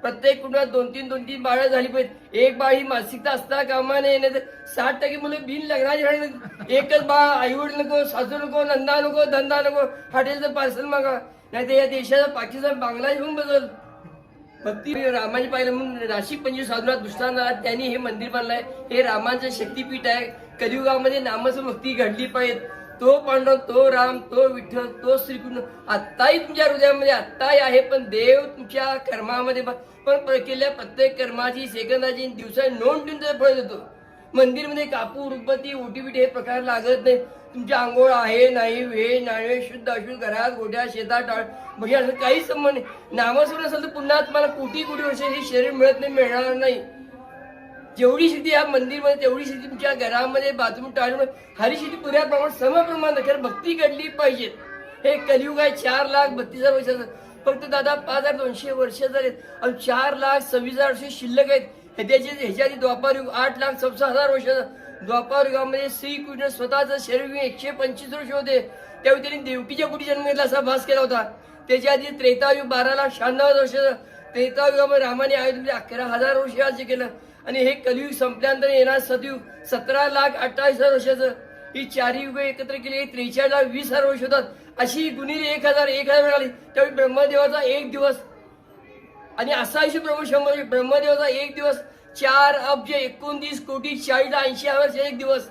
प्रत्येक कुटुंबात 2-3 बाळं झाली पाहिजेत. एक बाळ ही मानसिकता असता कामा नये. नाही तर 60% मुलं बिन लग्नाची राहणार. एकच बाळ, आईवडील नको, सासू नको, नंदा नको, धंदा नको, हॉटेलचं पार्सल मागा. नाही तर या देशाचा पाकिस्तान बांगलादेश होऊन बदल. भक्ती रामाची पाहिलं म्हणून नाशिक 25 साधुनाथ दुष्टांत त्यांनी हे मंदिर बांधलंय. हे रामाचं शक्तीपीठ आहे. कलियुगामध्ये नामच भक्ती घडली पाहिजे. तो पांडव, तो राम, तो विठ्ठल, तो श्रीकृष्ण आत्ताही तुमच्या हृदयामध्ये आत्ताही आहे. पण देव तुमच्या कर्मामध्ये पण केलेल्या प्रत्येक कर्माची सेकंदाची दिवसा नोंद ठेवून फळ देतो. मंदिरमध्ये कापूर, उदबत्ती, ओटीबिटी हे प्रकार लागत नाही. तुमच्या आंघोळ आहे नाही, व्हेज नॉनव्हेज, शुद्ध अशुद्ध, घरात गोट्या शेतात टाळ म्हणजे असं काही संबंध नाही. नामस्मरण असेल तर पुन्हा तुम्हाला कोटी वर्ष हे शरीर मिळत नाही, मिळणार नाही. जेवढी शक्ती या मंदिरमध्ये तेवढी शक्ती तुमच्या घरामध्ये, बाथरूम, टॉयलेट, हरी शक्ती पुऱ्या प्रमाणात समप्रमाणात खरं भक्ती घडली पाहिजे. हे कलियुग आहे. 4,32,000 वर्षाचं. फक्त दादा 5,200 वर्ष झालेत आणि 4,26,000 वर्ष शिल्लक आहेत. ह्याच्या आधी द्वापार युग 8,66,000 वर्षाचं. द्वापार युगामध्ये श्रीकृष्ण स्वतःचं शरीर 125 वर्ष होते. त्यावेळी त्यांनी देवकीच्या कुटी जन्म घेतला असा भास केला होता. त्याच्या आधी त्रेतायुग 12,96,000 वर्षाचं. त्रेतायुगामध्ये रामाने अयोध्येमध्ये 11,000 वर्ष राज्य केलं. आणि हे कलियुग संपल्यानंतर येणार सतयुग 17,28,000 वर्षाचं. ही 4 युग एकत्र केली 43,20,000 वर्ष होतात. अशी गुणिले 1,000 मिळाली. त्यावेळी ब्रह्मदेवाचा एक दिवस आणि असा आयुष्य ब्रह्मदेवाचा एक दिवस 4,29,40,80,000 एक दिवस.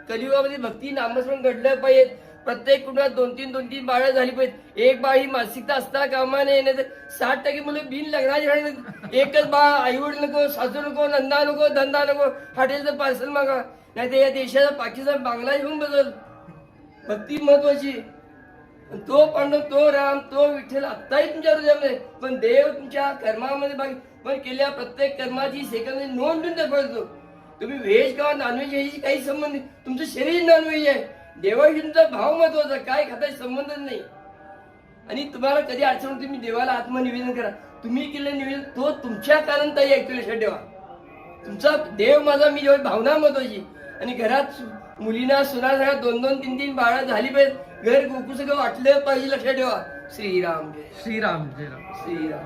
कलियुगामध्ये भक्ती नामस्मरण घडलं पाहिजे. प्रत्येक कुटुंबात 2-3 बाळं झाली पाहिजेत. एक बाळ ही मानसिकता असता कामा नये. नाही तर 60% मुलं बिन लग्नाची राहणार. एकच बाळ, आईवडील नको, सासू नको, नंदा नको, धंदा नको, हॉटेलचं पार्सल मागा. नाही तर या देशाचा पाकिस्तान बांगलादेश होऊन बदल. भक्ती महत्वाची. तो पांडव, तो राम, तो विठ्ठल आत्ताही तुमच्या हृदयामध्ये. पण देव तुमच्या कर्मामध्ये पण केलेल्या प्रत्येक कर्माची सेकंद नोंद ठेवून दाखवतो. तुम्ही व्हेज किंवा नॉनव्हेज याची काही संबंध नाही. तुमचं शरीर नॉनव्हेज आहे. देवाशी तुमचा भाव महत्वाचा, काय खाताय संबंधच नाही. आणि तुम्हाला कधी अडचण होती, तुम्ही देवाला आत्मनिवेदन करा. तुम्ही केलेलं निवेदन तो तुमच्या कारण ताई ऐकतो. लक्षात ठेवा, तुमचा देव माझा मी जेव्हा भावना महत्वाची. आणि घरात मुलींना सुना 2-3 बाळा झाली पाहिजे. घर गोकुळ सगळं वाटलं पाहिजे. लक्षात ठेवा. श्रीराम जय श्रीराम जय राम. श्रीराम.